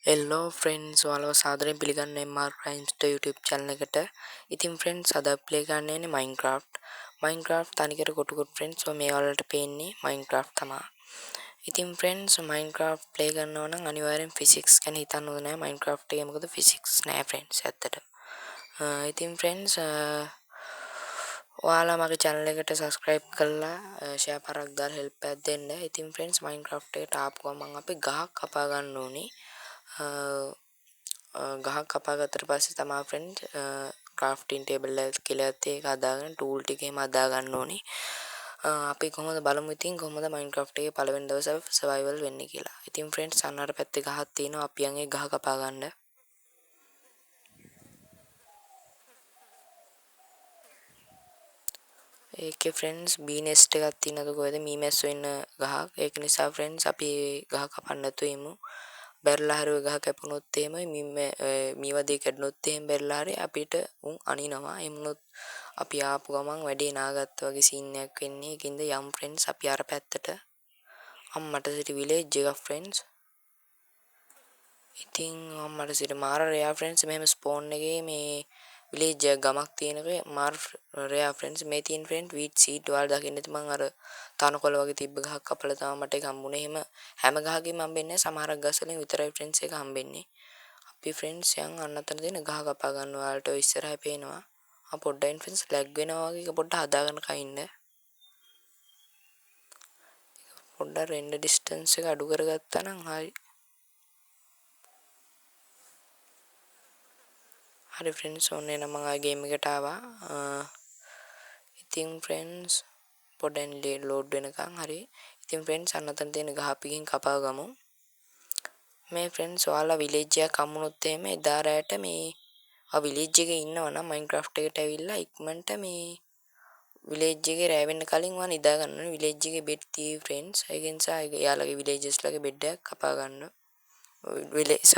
Hello friends, ඔයාලව සාදරයෙන් පිළිගන්නේ MR Crimes YouTube channel එකට. ඉතින් friends අද play ගන්නන්නේ Minecraft. Minecraft තනිකර කොටු friends මේ ඔයාලට පේන්නේ Minecraft තමයි. ඉතින් friends Minecraft play කරනවා නම් අනිවාර්යෙන් physics ගැන හිතන්න ඕනේ නෑ Minecraft එකේ මොකද physics නෑ friends ඇත්තට. ඉතින් friends ඔයාලා මගේ channel එකට subscribe කරලා share පරක් දාලා help එකක් දෙන්න. ඉතින් friends Minecraft එකට ආපු ගමන් අපි ගහක් කපා ගන්න ඕනේ. ගහක් කපාගත්තට පස්සේ තමයි friend crafting table එක කියලා ඒක හදාගෙන tool ටික එහෙම හදා ගන්න ඕනේ. අපි කොහොමද බලමු ඉතින් කොහොමද Minecraft එකේ පළවෙනි දවසේ survival වෙන්නේ කියලා. ඉතින් friends අන්නර පැත්තේ ගහක් තියෙනවා අපි යන් ඒ ගහ කපා ගන්න. ඒකේ friends bee nest එකක් තියෙනද කොහෙද මී මැස්සෝ ඉන්න ගහක්. ඒක නිසා friends අපි ගහ කපන්න නැතුව ඉමු. බැරලා හරි ගහ කැපුණොත් එහෙම මී වදේ කැඩුණොත් එහෙම බැරලා හරි අපිට උන් අනිනවා. එමුණොත් අපි ආපු ගමන් වැඩේ නාගත්තා වගේ සීන් එකක් වෙන්නේ. ඒකින්ද යම් friends අපි අර පැත්තට අම්මට සිටි village එකක් friends. ඉතින් අම්මට සිට මාර රෙයා friends මෙහෙම spawn එකේ මේ village එක ගමක් තියෙනක මාර රෙයා friends මේ තියෙන friend wheat seed ඔයාලා දකින්න ඇති මම අර තනකොළ වගේ තිබ්බ ගහක් කපලා තමයි මට ඒක හම්බුනේ. එහෙම හැම ගහකින්ම හම්බෙන්නේ නැහැ. සමහරක් ගස් වලින් විතරයි friends ඒක හම්බෙන්නේ. අපි friends යන් අන්න අතන තියෙන ගහ කපා ගන්න ඔයාලට ඔය ඉස්සරහා පේනවා. පොඩ්ඩයින් friends lag වෙනවා වගේ ඒක පොඩ්ඩක් හදාගන්න කයින්න. පොඩ්ඩක් render distance එක අඩු කරගත්තා නම් හරි. හරි friends ඔන්නේ නම් මම ආ ගේම් එකට ආවා. ඉතින් friends පොඩ්ඩෙන් load වෙනකන් හරි. ඉතින් friends අන්න අතන තියෙන ගහ පිටින් කපා ගමු. මේ friends ඔයාලා village එකක් හම්බුනොත් එහෙම එදා රැට මේ village එකේ ඉන්නවා නම් Minecraft එකට ඇවිල්ලා ඉක්මනට මේ village එකේ රැ වෙන්න කලින් ඔයා නිදා ගන්න ඕනේ. village එකේ bed තියෙයි friends. ඒක නිසා එයාලගේ villages ලගේ bed එකක් කපා ගන්න. villages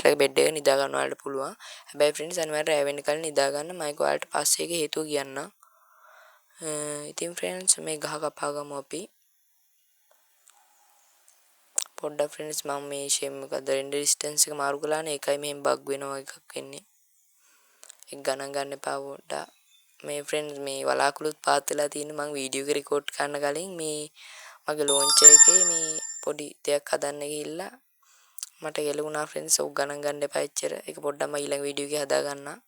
ලගේ bed එක නිදා ගන්න ඔයාලට පුළුවන්. හැබැයි friends අනිවාර්යෙන් රැ වෙන්න කලින් නිදා ගන්න. මම ඔයාලට පස්සේ ඒකේ හේතුව කියන්නම්. ඉතින් friends මේ ගහ කපා ගමු අපි. පොඩ්ඩක් friends මම මේ shame එකද render distance එක මාරු කළානේ ඒකයි මෙහෙම බග් වෙනවා එකක් වෙන්නේ. ඒක ගණන් ගන්න එපා පොඩ්ඩක්. මේ friends මේ වලාකුළුත් පාත් වෙලා තියෙන මම වීඩියෝ එක රෙකෝඩ් කරන්න කලින් මේ මගේ launcher එකේ මේ පොඩි දෙයක් හදන්න ගිහිල්ලා මට ගැලුණා friends. ඔක් ගණන් ගන්න එපා එච්චර. ඒක පොඩ්ඩක් මම ඊළඟ වීඩියෝ එකේ හදා ගන්නම්.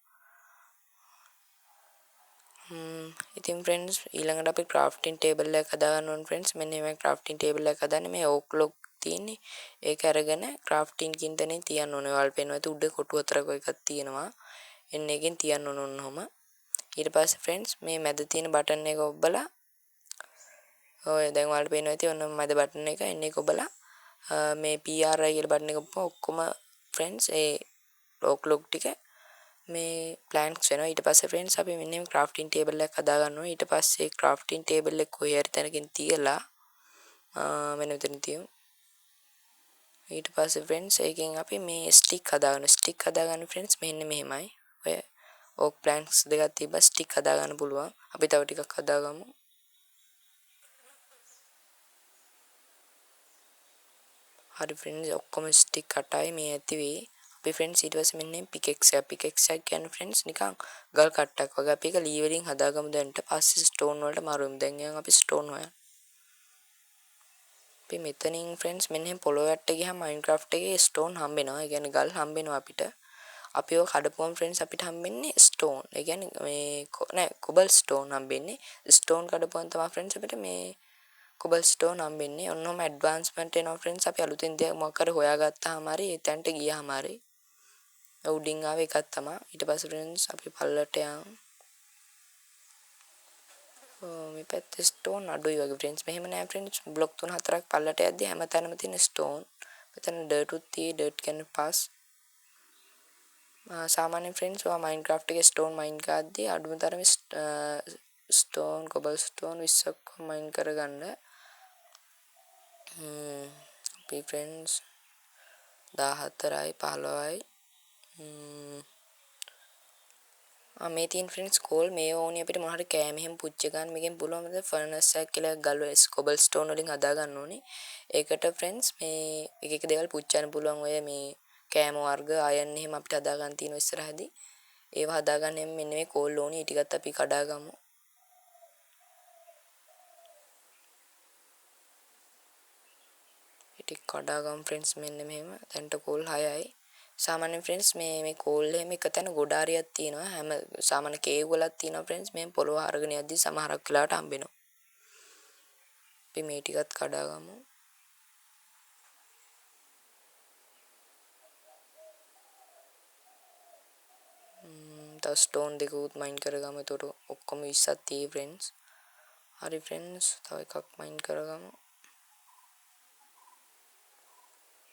ඉතින් friends ඊළඟට අපි crafting table එකක් හදා ගන්න ඕන friends. මෙන්න මේ crafting table එකක් හදන්නේ මේ oak log තියෙන්නේ. ඒක අරගෙන crafting කින් තැනින් තියන්න ඕනේ. ඔයාලට පේනවා ඇති උඩ කොටු හතරක එකක් තියෙනවා. එන්න එකෙන් තියන්න ඕන ඔන්නෝම. ඊට පස්සේ friends මේ මැද තියෙන බටන් එක ඔබලා ඔය දැන් ඔයාලට පේනවා ඇති ඔන්න මැද බටන් එක එන්න එක ඔබලා මේ PRI කියලා බටන් එක ඔක්කොම friends ඒ oak log ටික මේ planks වෙනවා. ඊට පස්සේ friends අපි මෙන්න මේ crafting table එකක් හදා ගන්නවා. ඊට පස්සේ crafting table එක කොහේ හරි තැනකින් තියලා මෙන්න මෙතන තියමු. ඊට පස්සේ friends ඒකෙන් අපි මේ stick හදා ගන්න friends මෙන්න මෙහෙමයි. ඔය oak planks දෙකක් තිබ්බ stick හදා ගන්න පුළුවන්. අපි තව ටිකක් හදාගමු. හරි friends ඔක්කොම stick කටයි මේ ඇති වෙයි. අපි friends ඊට පස්සේ මෙන්න pickaxe එක කියන්නේ friends නිකන් ගල් කට්ටක් වගේ අපි ඒක ලී වලින් හදාගමු දැන්ට පස්සේ stone වලට මාරුවෙමු. දැන් යන් අපි stone හොයන්න. අපි මෙතනින් friends මෙන්න මේ පොළොව යට ගියාම Minecraft එකේ stone හම්බෙනවා. ඒ කියන්නේ ගල් හම්බෙනවා අපිට. අපි ඔය කඩපුවම friends අපිට හම්බෙන්නේ stone. ඒ කියන්නේ මේ cobblestone හම්බෙන්නේ. stone කඩපුවම තමයි friends අපිට මේ cobblestone හම්බෙන්නේ. ඔන්නෝම advancement එනවා friends. අපි අලුතෙන් දෙයක් මොකක් හරි හොයාගත්තාම හරි එතනට ගියාම හරි උඩින් ආව එකක් තමයි. ඊට පස්සේ friends අපි පල්ලට යන්. මේ පැත්තේ stone අඩුයි වගේ friends. මෙහෙම නෑ friends. block 3-4ක් පල්ලට යද්දි හැමතැනම තියෙන stone. මෙතන dirt උත් තියෙයි. dirt කියන්නේ pass. සාමාන්‍යයෙන් friends ඔයා Minecraft එකේ stone mine කරද්දී අඩුම තරමේ stone cobblestone 20ක් mine කරගන්න. අපි friends 14යි 15යි මේ තියෙන ෆ්‍රෙන්ඩ්ස් කෝල් මේ ඕනි අපිට මොන හරි කෑම එහෙම පුච්ච ගන්න මේකෙන් පුළුවන් ෆර්නස් එකක් කියලා ගල් කොබල් ස්ටෝන් වලින් හදා ගන්න ඕනේ. ඒකට ෆ්‍රෙන්ඩ්ස් මේ එක එක දේවල් පුච්චන්න පුළුවන් ඔය මේ කෑම වර්ග අයන් එහෙම අපිට හදා ගන්න තියෙන ඉස්සරහදී. ඒවා හදා ගන්න මෙන්න මේ කෝල් ඕනි. ඊටිකත් අපි කඩා ගමු. ටික කඩා ගමු ෆ්‍රෙන්ඩ්ස් මෙන්න මෙහෙම. දැන්ට කෝල් 6යි. සාමාන්‍ය ෆ්‍රෙන්ඩ්ස් මේ කෝල් එහෙම එක තැන ගොඩාරියක් තියෙනවා. හැම සාමාන්‍ය කේව් වලක් තියෙනවා ෆ්‍රෙන්ඩ්ස්. මේ පොළොව අරගෙන යද්දි සමහරක් වෙලාවට හම්බෙනවා. අපි මේ ටිකත් කඩා ගමු. තව ස්ටෝන් දෙකකුත් මයින් කරගමු. එතකොට ඔක්කොම 20ක් තියෙයි ෆ්‍රෙන්ඩ්ස්. හරි ෆ්‍රෙන්ඩ්ස් තව එකක් මයින් කරගමු.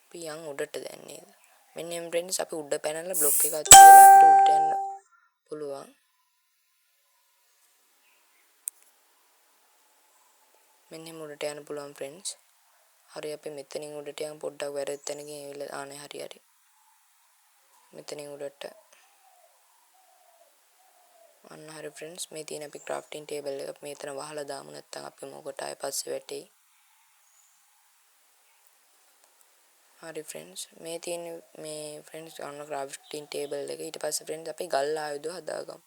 අපි යන් උඩට දැන් නේද? මෙන්න මේ ෆ්‍රෙන්ඩ්ස් අපි උඩ පැනලා බ්ලොක් එකක් තියලා අපිට උඩට යන්න පුළුවන්. මෙන්න උඩට යන්න පුළුවන් ෆ්‍රෙන්ඩ්ස්. හරි අපි මෙතනින් උඩට යන් පොඩ්ඩක් වැරද්ද තැනකින් ඇවිල්ලා ආනේ හරි. මෙතනින් උඩට අන්න හරි ෆ්‍රෙන්ඩ්ස් මේ තියෙන අපි ක්‍රාෆ්ටින් ටේබල් එක මෙතන වහලා දාමු නැත්නම් අපි මොකට ආයෙ පස්සේ වැටෙයි. හරි ෆ්‍රෙන්ඩ්ස් මේ තියෙන මේ ෆ්‍රෙන්ඩ්ස් අන්න ක්‍රාෆ්ටින් ටේබල් එක ඊට පස්සේ ෆ්‍රෙන්ඩ්ස් අපි ගල් ආයුධ හදාගමු.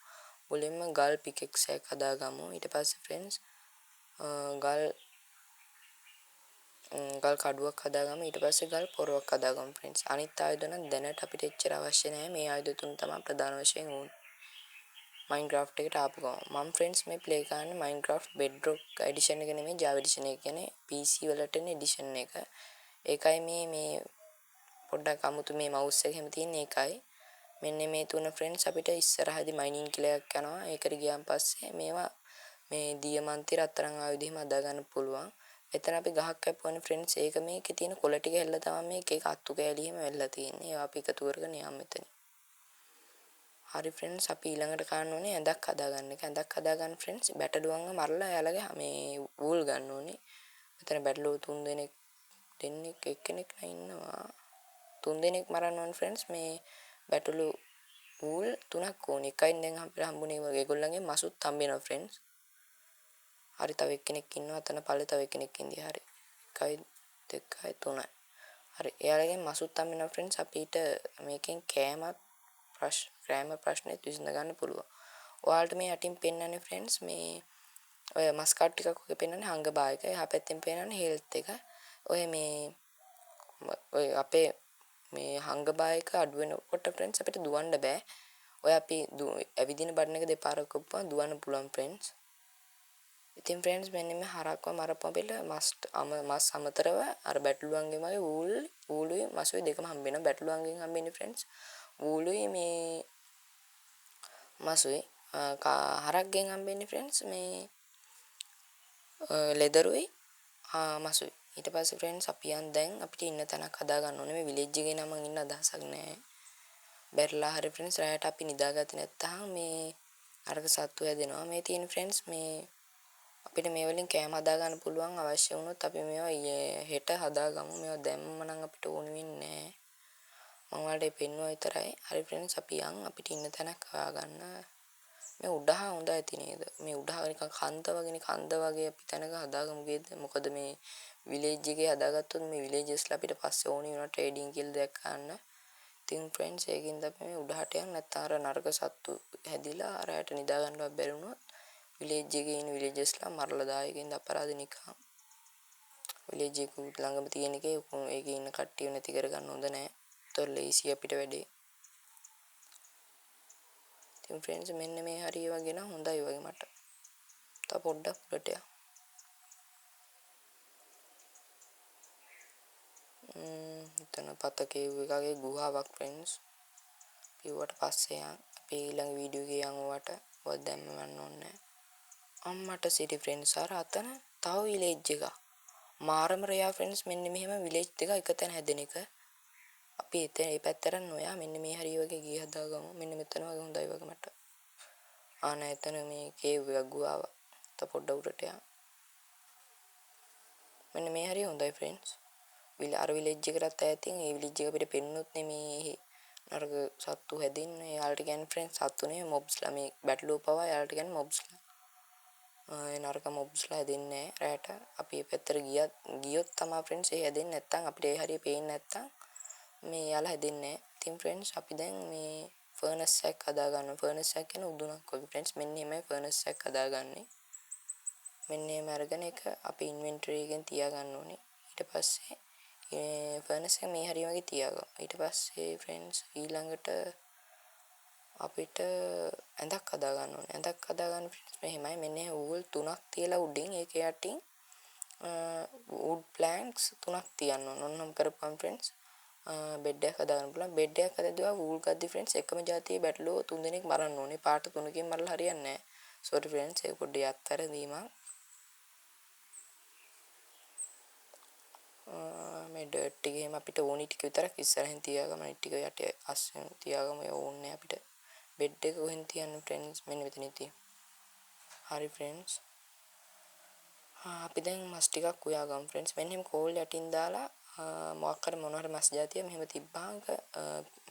මුලින්ම ගල් පිකෙක්ස් එකක් හදාගමු. ඊට පස්සේ ෆ්‍රෙන්ඩ්ස් ගල් කඩුවක් හදාගමු. ඊට පස්සේ ගල් පොරවක් හදාගමු ෆ්‍රෙන්ඩ්ස්. අනිත් ආයුධ නම් දැනට අපිට එච්චර අවශ්‍ය නැහැ. මේ ආයුධ තුන තමයි ප්‍රධාන වශයෙන් ඕනේ. Minecraft එකට ආපු ගමන් මම ෆ්‍රෙන්ඩ්ස් මේ ප්ලේ කරන්නේ Minecraft Bedrock එඩිෂන් එක නෙමෙයි Java එඩිෂන් එක කියන්නේ PC වලට එන එඩිෂන් එක. ඒකයි මේ පොඩ්ඩක් අමුතු මේ මවුස් එක හැම තියෙන එකයි. මෙන්න මේ තුන ෆ්‍රෙන්ඩ්ස් අපිට ඉස්සරහදී මයිනින් කියලා එකක් යනවා. ඒකට ගියාන් පස්සේ මේවා මේ දියමන්ති රත්තරන් ආයුධ එහෙම හදා ගන්න පුළුවන්. එතන අපි ගහක් කැපුවානේ ෆ්‍රෙන්ඩ්ස්. ඒක මේකේ තියෙන කොළ ටික හැල්ලා තමයි මේක එක අත්තු කෑලි එහෙම වෙල්ලා තියෙන්නේ. ඒවා අපි එකතු කරගෙන යමු මෙතන. හරි ෆ්‍රෙන්ඩ්ස් අපි ඊළඟට කරන්න ඕනේ ඇඳක් හදාගන්න එක. ඇඳක් හදාගන්න ෆ්‍රෙන්ඩ්ස් බැටළුවන්ව මරලා එයාලගේ මේ වූල් ගන්න ඕනේ. මෙතන බැටළුවෝ 3 දෙනෙක් එක්කෙනෙක් ඉන්නවා. 3 දෙනෙක් මරන්න ඕනේ ෆ්‍රෙන්ඩ්ස්. මේ බැටළු වූල් 3ක් ඕනේ. එකයින් දැන් අපිට හම්බුනේ වගේ ඒගොල්ලන්ගේ මසුත් හම්බෙනවා ෆ්‍රෙන්ඩ්ස්. හරි තව එක්කෙනෙක් ඉන්නවා. අතන පල්ලේ තව එක්කෙනෙක් ඉඳී හරි. 1යි 2යි 3යි. හරි එයාලගෙන් මසුත් හම්බෙනවා ෆ්‍රෙන්ඩ්ස්. අපිට මේකෙන් කෑම ප්‍රශ්නෙත් විසඳ ගන්න පුළුවන්. ඔයාලට මේ යටින් පෙන්නන්නේ ෆ්‍රෙන්ඩ්ස් මේ ඔය මස් කාඩ් ටිකක් ඔය පෙන්නන්නේ හංගබා එක. එහා පැත්තෙන් පෙන්නන්නේ හෙල්ත් එක. ඔය අපේ මේ හංගබා එක අඩු වෙනකොට ෆ්‍රෙන්ඩ්ස් අපිට දුවන්න බෑ. ඔය අපි ඇවිදින බටන් එක දෙපාරක් ඔප්පුවා දුවන්න පුළුවන් ෆ්‍රෙන්ඩ්ස්. ඉතින් ෆ්‍රෙන්ඩ්ස් මෙන්න මේ හරක්ව මරපුවම පිළ මස් අමතරව අර බැටළුවන්ගේ වගේ ඌළුයි මසුයි දෙකම හම්බ වෙනවා. බැටළුවන්ගෙන් හම්බෙන්නේ ෆ්‍රෙන්ඩ්ස් ඌළුයි මේ මසුයි. හරක්ගෙන් හම්බෙන්නේ ෆ්‍රෙන්ඩ්ස් මේ ලෙදරුයි මසුයි. ඊට පස්සේ ෆ්‍රෙන්ඩ්ස් අපි යන් දැන් අපිට ඉන්න තැනක් හදා ගන්න ඕනේ. මේ විලේජ් එකේ නම් මං ඉන්න අදහසක් නැහැ. බැරිලා හරි ෆ්‍රෙන්ඩ්ස් රැයට අපි නිදාගත්තේ නැත්නම් මේ අරක සත්තු හැදෙනවා. මේ තියෙන ෆ්‍රෙන්ඩ්ස් මේ අපිට මේ වලින් කෑම හදා ගන්න පුළුවන් අවශ්‍ය වුණොත් අපි මේවා හෙට හදාගමු. මේවා දැම්මම නම් අපිට ඕන වෙන්නේ නැහැ. මම ඔයාලට පෙන්නුවා විතරයි. හරි ෆ්‍රෙන්ඩ්ස් අපි යන් අපිට ඉන්න තැනක් හොයාගන්න. මේ උඩහා හොඳ ඇති නේද? මේ උඩහා නිකන් කන්ද වගේ අපි තැනක හදාගමු ගේද? මොකද මේ විලේජ් එකේ හදාගත්තොත් මේ විලේජස්ලා අපිට පස්සේ ඕනි වෙනවා ට්‍රේඩින් කියලා දැක් ගන්න. ඉතින් ෆ්‍රෙන්ඩ්ස් ඒකින්ද අපි මේ උඩහට යන්න නැත්නම් අර නරක සත්තු හැදිලා අරයට නිදා ගන්නවත් බැරි වුණොත් විලේජ් එකේ ඉන්න විලේජස්ලා මරලා දායකින්ද අපරාධ නිකන්. විලේජ් එක ළඟම තියෙන එකේ ඒකේ ඉන්න කට්ටිය නැති කරගන්න හොඳ නැහැ. ඒතොර ලේසි අපිට වැඩේ. ඉතින් ෆ්‍රෙන්ඩ්ස් මෙන්න මේ හරිය වගේ නම් හොඳයි වගේ මට. තව පොඩ්ඩක් උඩට යන්න. එතන පත කේව් එකගේ ගුහාවක් ෆ්‍රෙන්ඩ්ස්. පියුවට පස්සේ යන් අපි ඊළඟ වීඩියෝ එකේ යන් ඔයාට ඔය දැම්ම ගන්න ඕනේ. අම්මට සිටි ෆ්‍රෙන්ඩ්ස් අර අතන තව විලේජ් එකක්. මාරම රයා ෆ්‍රෙන්ඩ්ස් මෙන්න මෙහෙම විලේජ් දෙක එකතැන හැදෙන එක. අපි එතන මේ පැත්තට නොයා මෙන්න මේ හරිය වගේ ගිය හදාගමු. මෙන්න මෙතන වගේ හොඳයි වගේ මට. නෑ එතන මේ කේව් එක ගුහාව. තව පොඩ්ඩක් උඩට යන්න. මෙන්න මේ හරිය හොඳයි ෆ්‍රෙන්ඩ්ස්. අර විලේජ් එකටත් ඈතින් ඒ විලේජ් එක අපිට පෙන්නුත් නෙමේ නරක සත්තු හැදෙන්නේ. යාළුවට කියන්නේ ෆ්‍රෙන්ඩ්ස් සත්තු නෙවෙයි මොබ්ස්ලා. මේ බැටලෝ පවා යාළුවට කියන්නේ මොබ්ස්ලා. ඒ නරක මොබ්ස්ලා හැදෙන්නේ නැහැ රැට. අපි මේ පැත්තට ගියොත් තමයි ෆ්‍රෙන්ඩ්ස් ඒ හැදෙන්නේ. නැත්තම් අපිට ඒ හරිය පේන්නේ නැත්තම් මේ යාළුවා හැදෙන්නේ නැහැ. ඉතින් ෆ්‍රෙන්ඩ්ස් අපි දැන් මේ ෆර්නස් එකක් හදා ගන්නවා. ෆර්නස් එක කියන්නේ උදුනක් වගේ ෆ්‍රෙන්ඩ්ස්. මෙන්න එහෙමයි ෆර්නස් එකක් හදාගන්නේ. මෙන්න එහෙම අරගෙන එක අපි ඉන්වෙන්ටරි එකෙන් තියාගන්න ඕනේ. ඊට පස්සේ ෆර්නස් එක මේ හරිය වගේ තියාගමු. ඊට පස්සේ ෆ්‍රෙන්ඩ්ස් ඊළඟට අපිට ඇඳක් හදා ගන්න ඕනේ. ඇඳක් හදා ගන්න ෆ්‍රෙන්ඩ්ස් මෙහෙමයි. මෙන්න ඌල් 3ක් තියලා උඩින් ඒක යටින් wood planks 3ක් තියන්න ඕන. ඔන්නම් කරපුවාම ෆ්‍රෙන්ඩ්ස් බෙඩ් එකක් හදා ගන්න පුළුවන්. බෙඩ් එකක් හදද්දී වූල් ගද්දි ෆ්‍රෙන්ඩ්ස් එකම જાතියේ බැටළුවෝ 3 දෙනෙක් මරන්න ඕනේ. පාට 3කින් මරලා හරියන්නේ නැහැ. සෝරි ෆ්‍රෙන්ඩ්ස් ඒක පොඩ්ඩක් අත්තර දීමක්. මේ ඩර්ට් ටික එහෙම අපිට ඕනි ටික විතරක් ඉස්සරහින් තියාගම අනිත් ටික යටේ අස්සෙන් තියාගම ඕනේ අපිට. බෙඩ් එක කොහෙන් තියන්නේ ෆ්‍රෙන්ඩ්ස් මෙන්න මෙතන තියෙන්නේ. හරි ෆ්‍රෙන්ඩ්ස්. අපි දැන් මස් ටිකක් උයාගමු ෆ්‍රෙන්ඩ්ස්. මෙන්න එහෙම කෝල් යටින් දාලා මොකක් හරි මොන හරි මස් జాතිය මෙහෙම තිබ්බාම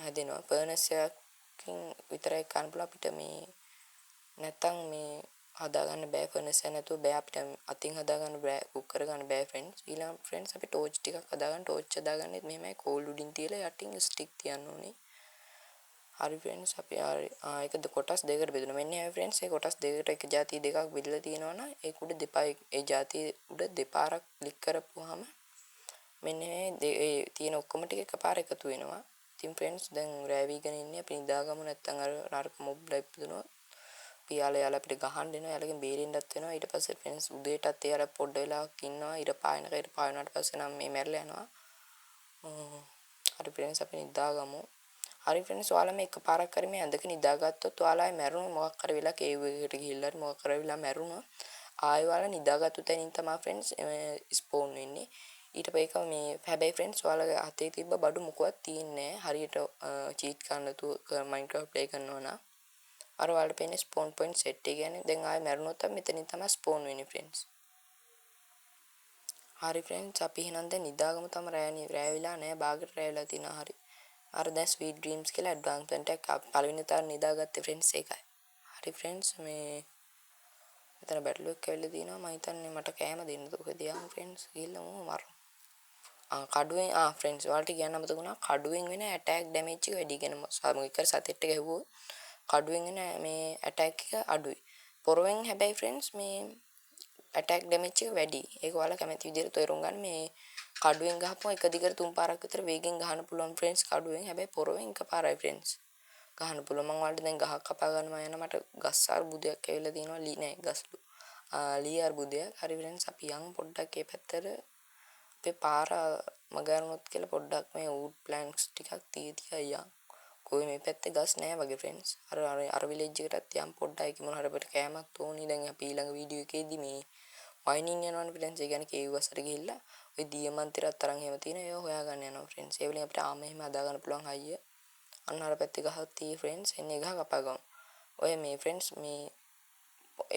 හැදෙනවා. ෆර්නස් එකකින් විතරයි ගන්න පුළුවන් අපිට මේ නැත්තම් මේ හදාගන්න බෑ ෆර්නස් එක නැතුව බෑ අපිට අතින් හදාගන්න බෑ කුක් කරගන්න බෑ ෆ්‍රෙන්ඩ්ස්. ඊළඟ ෆ්‍රෙන්ඩ්ස් අපි ටෝච් ටිකක් හදාගන්න ටෝච් හදාගන්නෙත් මෙහෙමයි කෝල් උඩින් තියලා යටින් ස්ටික් තියන්න ඕනේ. හරි ෆ්‍රෙන්ඩ්ස් අපි ඒක කොටස් දෙකකට බෙදුණා. මෙන්න මේ ෆ්‍රෙන්ඩ්ස් ඒ කොටස් දෙකකට එක જાති දෙකක් බෙදලා තියෙනවනම් ඒක උඩ දෙපා ඒ જાති උඩ දෙපාරක් ක්ලික් කරපුවාම මෙන්න මේ තියෙන ඔක්කොම ටික එකපාර එකතු වෙනවා. ඉතින් ෆ්‍රෙන්ඩ්ස් දැන් රෑවිගෙන ඉන්නේ අපි නිදාගමු නැත්තම් අර නරක මොබ් ලයිප් දුනොත් පියාලා අපිට ගහන්න එනවා. යාලගෙන් බේරෙන්නත් වෙනවා. ඊට පස්සේ ෆ්‍රෙන්ඩ්ස් උදේටත් ඒ අර පොඩ වෙලාවක් ඉන්නවා. ඊට පායනක ඊට පායනාට පස්සේ නම් මේ මැරලා යනවා. හරි ෆ්‍රෙන්ඩ්ස් අපි නිදාගමු. හරි ෆ්‍රෙන්ඩ්ස් ඔයාලා මේ එකපාරක් හරි මේ ඇඳක නිදාගත්තොත් ඔයාලා මැරුණොත් මොකක් හරි වෙලා කේව් එකකට ගිහිල්ලා හරි මොකක් හරි වෙලා මැරුණොත් ආයෙ ඔයාලා නිදාගත්තු තැනින් තමයි ෆ්‍රෙන්ඩ්ස් ස්පෝන් වෙන්නේ. ඊට පස්සේ මේ හැබැයි ෆ්‍රෙන්ඩ්ස් ඔයාලගේ අතේ තිබ්බ බඩු මොකවත් තියෙන්නේ නැහැ. හරියට චීට් කරන්න නැතුව මයින්ක්‍රාෆ්ට් ප්ලේ කරනවා නම් අර ඔයාලට පේන්නේ ස්පෝන් පොයින්ට් සෙට් එක. කියන්නේ දැන් ආයෙ මැරුණොත් මෙතනින් තමයි ස්පෝන් වෙන්නේ ෆ්‍රෙන්ඩ්ස්. හරි ෆ්‍රෙන්ඩ්ස් අපි එහෙනම් දැන් නිදාගමු. තම රෑ වෙලා නැහැ. බාගට රෑ වෙලා තියෙනවා. හරි. අර දැන් ස්වීට් ඩ්‍රීම්ස් කියලා ඇඩ්වාන්ස්මන්ට් එකක් පළවෙනි තාර නිදාගත්තේ ෆ්‍රෙන්ඩ්ස් ඒකයි. හරි ෆ්‍රෙන්ඩ්ස් මේ මෙතන බැටළුවෙක් ඇවිල්ලා තිනවා. මම හිතන්නේ මට කෑම දෙන්න දුකද යම් ෆ්‍රෙන්ඩ්ස් ගිහිල්ලා මම මරනවා. කඩුවෙන් ෆ්‍රෙන්ඩ්ස් ඔයාලට කියන්න අමතක වුණා කඩුවෙන් වෙන ඇටැක් ඩැමේජ් එක වැඩි කියන සමගික සතෙට් එක ගැහුවොත් කඩුවෙන් වෙන මේ ඇටැක් එක අඩුයි. පොරවෙන් හැබැයි ෆ්‍රෙන්ඩ්ස් මේ ඇටැක් ඩැමේජ් එක වැඩි. ඒක ඔයාලා කැමති විදිහට තේරුම් ගන්න. මේ කඩුවෙන් ගහපුවා එක දිගට 3 පාරක් විතර වේගෙන් ගහන්න පුළුවන් ෆ්‍රෙන්ඩ්ස් කඩුවෙන්. හැබැයි පොරවෙන් එකපාරයි ෆ්‍රෙන්ඩ්ස්. ගහන්න පුළුවන්. මම ඔයාලට දැන් ගහක් කපා ගන්නවා යන මට ගස් අර්බුදයක් ඇවිල්ලා තියෙනවා. ලී නෑ ගස්ලු. ලී අර්බුදයක්. හරි ෆ්‍රෙන්ඩ්ස් අපි යන් පොඩ්ඩක් මේ පැත්තට අපේ පාර මගහරුණොත් කියලා පොඩ්ඩක් මේ වුඩ් ප්ලැන්ක්ස් ටිකක් තියා යන්. කොයි මේ පැත්තේ ගස් නෑ වගේ ෆ්‍රෙන්ඩ්ස්. අර විලේජ් එකටත් යම් පොඩ්ඩක් ඒක මොන හරි අපිට කෑමක් ඕනි. දැන් අපි ඊළඟ වීඩියෝ එකේදී මේ මයිනින් යනවනේ ෆ්‍රෙන්ඩ්ස්. ඒ කියන්නේ කේව් වසට ගිහිල්ලා ওই දියමන්ති රත්තරන් එහෙම තියෙන ඒවා හොයාගන්න යනවා ෆ්‍රෙන්ඩ්ස්. ඒ වලින් අපිට ආම එහෙම හදා ගන්න පුළුවන් අයිය. අන්න අර පැත්තේ ගහක් තියෙයි ෆ්‍රෙන්ඩ්ස්. එන්නේ ගහ කපා ගමු. ඔය මේ ෆ්‍රෙන්ඩ්ස් මේ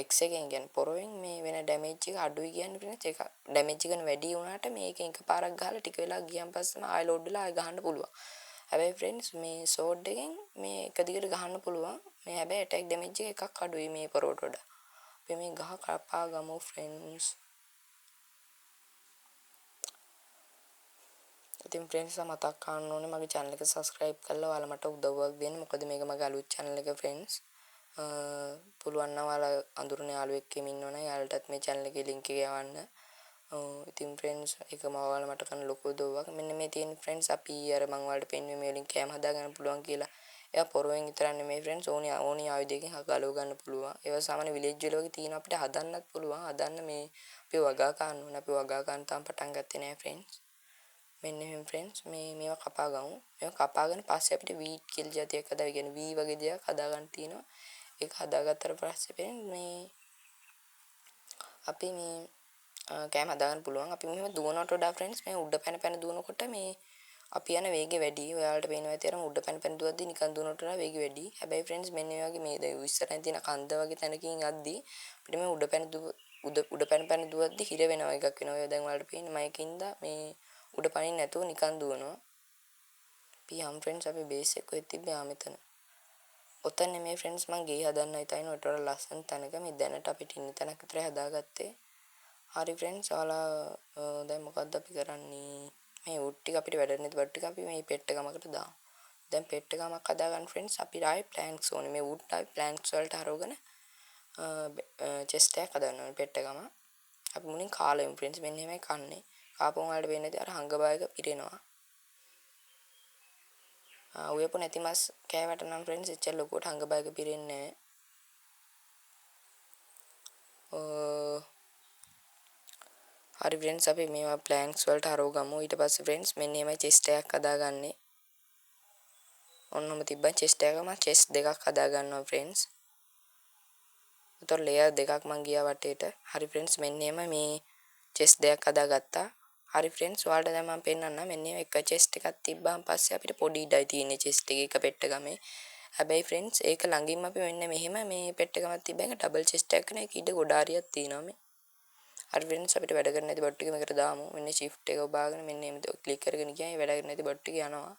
X එකෙන් කියන්නේ පොරවෙන් මේ වෙන ඩැමේජ් එක අඩුයි කියන්නේ ෆ්‍රෙන්ඩ්ස්. ඒක ඩැමේජ් එක වැඩි වුණාට මේකෙන් එකපාරක් ගහලා ටික වෙලා ගියන් පස්සෙම ආයෙ ලෝඩ් වෙලා ආයෙ ගහන්න පුළුවන්. හැබැයි ෆ්‍රෙන්ඩ්ස් මේ සෝඩ් එකෙන් මේ එක දිගට ගහන්න පුළුවන්. මේ හැබැයි ඇටැක් ඩැමේජ් එක එකක් අඩුයි මේ පොරවට වඩා. අපි මේ ගහ කපා ගමු ෆ්‍රෙන්ඩ්ස්. ඉතින් ෆ්‍රෙන්ඩ්ස් මතක් කරන්න ඕනේ මගේ channel එක subscribe කරලා ඔයාලා මට උදව්වක් දෙන්න. මොකද මේක මගේ අලුත් channel එක ෆ්‍රෙන්ඩ්ස්. පුළුවන් නම් ඔයාලා අඳුරන යාළුවෙක් එක්ක ඉන්නවනම් යාළුවටත් මේ channel එකේ link එක යවන්න. ඉතින් ෆ්‍රෙන්ඩ්ස් ඒක මම ඔයාලා මට කරන ලොකු උදව්වක්. මෙන්න මේ තියෙන ෆ්‍රෙන්ඩ්ස් අපි අර මම ඔයාලට පෙන්වුවේ මේ වලින් කෑම හදාගන්න පුළුවන් කියලා. එයා පොරවෙන් විතරක් නෙමෙයි ෆ්‍රෙන්ඩ්ස් ඕනි ආයුධයකින් ගලව ගන්න පුළුවන්. ඒවා සාමාන්‍ය විලේජ් වල වගේ තියෙන අපිට හදන්නත් පුළුවන්. හදන්න මේ අපි වගා ගන්න ඕනේ. අපි වගා ගන්න තාම පටන් ගත්තේ නෑ ෆ්‍රෙන්ඩ්ස්. මෙන්න මෙහෙම ෆ්‍රෙන්ඩ්ස් මේවා කපා ගමු. මේවා කපාගෙන පස්සේ අපිට වීට් කියලා જાතියක් හදා ගන්න වී වගේ දෙයක් හදා ගන්න තියෙනවා. ඒක හදාගත්තට පස්සේ මේ අපි මේ කෑම හදාගන්න පුළුවන්. අපි මෙහෙම දුවනට වඩා ෆ්‍රෙන්ඩ්ස් මේ උඩ පැන පැන දුවනකොට මේ අපි යන වේගය වැඩි. ඔයාලට පේනවා ඇති අර උඩ පැන පැන දුවද්දි නිකන් දුවනට වඩා වේගය වැඩි. හැබැයි ෆ්‍රෙන්ඩ්ස් මෙන්න මේ වගේ මේ දැන් ඉස්සරහින් තියෙන කන්ද වගේ තැනකින් යද්දි අපිට මේ උඩ පැන පැන දුවද්දි හිර වෙනවා එකක් වෙනවා. ඔය දැන් ඔයාලට පේන්නේ මයිකින්ද මේ උඩ පනින්න නැතුව නිකන් දුවනවා. අපි යම් ෆ්‍රෙන්ඩ්ස් අපි බේස් එක කොහෙද තිබ්බේ මෙතන. ඔතන මේ ෆ්‍රෙන්ඩ්ස් මං ගේ හදන්න හිතයින ඔට වඩා ලස්සන තැනක මේ දැනට අපිට ඉන්න තැනක විතර හදාගත්තේ. හරි ෆ්‍රෙන්ඩ්ස් ඔයාලා දැන් මොකද්ද අපි කරන්නේ? මේ වුඩ් ටික අපිට වැඩ නැති වුඩ් ටික අපි මේ පෙට්ට ගමකට දාමු. දැන් පෙට්ට ගමක් හදාගන්න ෆ්‍රෙන්ඩ්ස් අපිට ආයි ප්ලෑන්ක්ස් ඕනේ. මේ වුඩ් ආයි ප්ලෑන්ක්ස් වලට හරවගෙන චෙස්ට් එකක් හදන්න ඕනේ පෙට්ට ගම. අපි මුලින් කාලා යමු ෆ්‍රෙන්ඩ්ස්. මෙන්න එහෙමයි කන්නේ. කාපුවම වලට වෙන්නේ නැති අර හංගබායක පිරෙනවා. උයපු නැති මස් කෑවට නම් ෆ්‍රෙන්ඩ්ස් එච්චර ලොකුවට හංගබායක පිරෙන්නේ නැහැ. හරි ෆ්‍රෙන්ඩ්ස් අපි මේවා ප්ලෑන්ක්ස් වලට හරව ගමු. ඊට පස්සේ ෆ්‍රෙන්ඩ්ස් මෙන්න එහෙමයි චෙස්ට් එකක් හදාගන්නේ. ඔන්නම තිබ්බා චෙස්ට් එකම චෙස්ට් දෙකක් හදා ගන්නවා ෆ්‍රෙන්ඩ්ස්. උතර ලේයර් දෙකක් මං ගියා වටේට. හරි ෆ්‍රෙන්ඩ්ස් මෙන්න එහෙම මේ චෙස්ට් දෙකක් හදාගත්තා. හරි ෆ්‍රෙන්ඩ්ස් ඔයාලට දැන් මම පෙන්නන්නම්. මෙන්න එක චෙස්ට් එකක් තිබ්බාන් පස්සේ අපිට පොඩි ඉඩයි තියෙන්නේ චෙස්ට් එකේ එක පෙට්ට ගමේ. හැබැයි ෆ්‍රෙන්ඩ්ස් ඒක ළඟින්ම අපි මෙන්න මෙහෙම මේ පෙට්ට ගමක් තිබ්බා. ඒක ඩබල් චෙස්ට් එකක් නේ. ඒක ඉඩ ගොඩාරියක් තියෙනවා මේ. හරි ෆ්‍රෙන්ඩ්ස් අපිට වැඩ කරන්න නැති බොට් ටික මේකට දාමු. මෙන්න shift එක ඔබාගෙන මෙන්න එහෙම ක්ලික් කරගෙන ගියා. වැඩ කරන්න නැති බොට් ටික යනවා.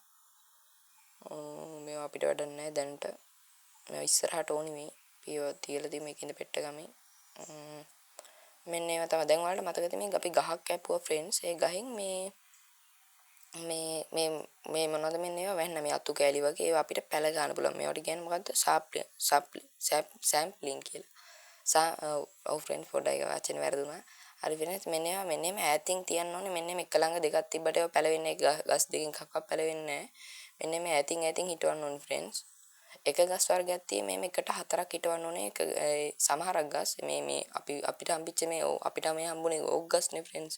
මේවා අපිට වැඩක් නැහැ දැනට. මේවා ඉස්සරහට ඕනි මේ. පියව තියලා තියෙන මේකින්ද පෙට්ට ගමේ. මෙන්න ඒවා තමයි. දැන් ඔයාලට මතකද මේ අපි ගහක් කැපුවා ෆ්‍රෙන්ඩ්ස්. ඒ ගහෙන් මේ මොනවද මෙන්න ඒවා වැන්න මේ අතු කෑලි වගේ ඒවා අපිට පැල ගන්න පුළුවන්. මේවට කියන්නේ මොකද්ද? සැම්ප්ලින් කියලා. ඔව් ෆ්‍රෙන්ඩ්ස් පොඩ්ඩක් ඒක වචන වැරදුනා. හරි ෆ්‍රෙන්ඩ්ස් මෙන්න ඒවා මෙන්න මේ ඈතින් තියන්න ඕනේ. මෙන්න මේ එක ළඟ දෙකක් තිබ්බට ඒවා පැලවෙන්නේ ගස් දෙකකින් එකක් පැලවෙන්නේ නැහැ. මෙන්න මේ ඈතින් හිටවන්න ඕනේ ෆ්‍රෙන්ඩ්ස්. එක ගස් වර්ගයක් තියෙන්නේ මේ එකට හතරක් හිටවන්න ඕනේ. සමහරක් ගස් මේ අපිට හම්බෙච්ච මේ අපිට මේ හම්බුනේ ඕක් ගස්නේ ෆ්‍රෙන්ඩ්ස්.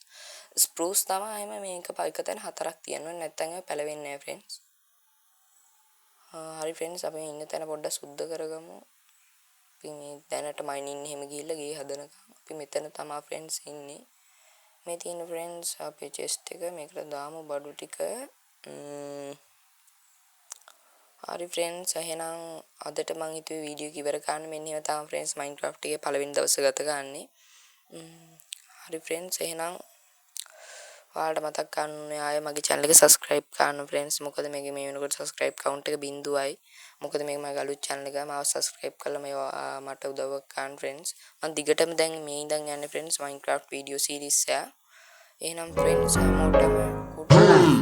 ස්ප්‍රූස් තමයි මේක එක තැන හතරක් තියෙනවා. නැත්නම් ඒක පැලවෙන්නේ නැහැ ෆ්‍රෙන්ඩ්ස්. හරි ෆ්‍රෙන්ඩ්ස් අපි ඉන්න තැන පොඩ්ඩක් සුද්ධ කරගමු. අපි මේ දැනට මයිනින් එහෙම ගිහිල්ලා ගේ හදනකම් අපි මෙතන තමයි ෆ්‍රෙන්ඩ්ස් ඉන්නේ. මේ තියෙන ෆ්‍රෙන්ඩ්ස් අපේ චෙස්ට් එක මේකට දාමු බඩු ටික. හරි ෆ්‍රෙන්ඩ්ස් එහෙනම් අදට මම හිතුවේ වීඩියෝ එක ඉවර කරන්න. මෙන්න ඒවා තමයි ෆ්‍රෙන්ඩ්ස් Minecraft එකේ පළවෙනි දවසේ ගත කරන්නේ. හරි ෆ්‍රෙන්ඩ්ස් එහෙනම් ඔයාලට මතක් කරන්න ඕනේ ආයෙ මගේ channel එක subscribe කරන්න ෆ්‍රෙන්ඩ්ස්. මොකද මේකේ මේ වෙනකොට subscribe count එක 0යි. මොකද මේක මගේ අලුත් channel එක. මාව subscribe කරලා මේ මට උදව්වක් කරන්න ෆ්‍රෙන්ඩ්ස්. මම දිගටම දැන් මේ ඉඳන් යන්නේ ෆ්‍රෙන්ඩ්ස් Minecraft video series එක. එහෙනම් ෆ්‍රෙන්ඩ්ස් හැමෝටම good night.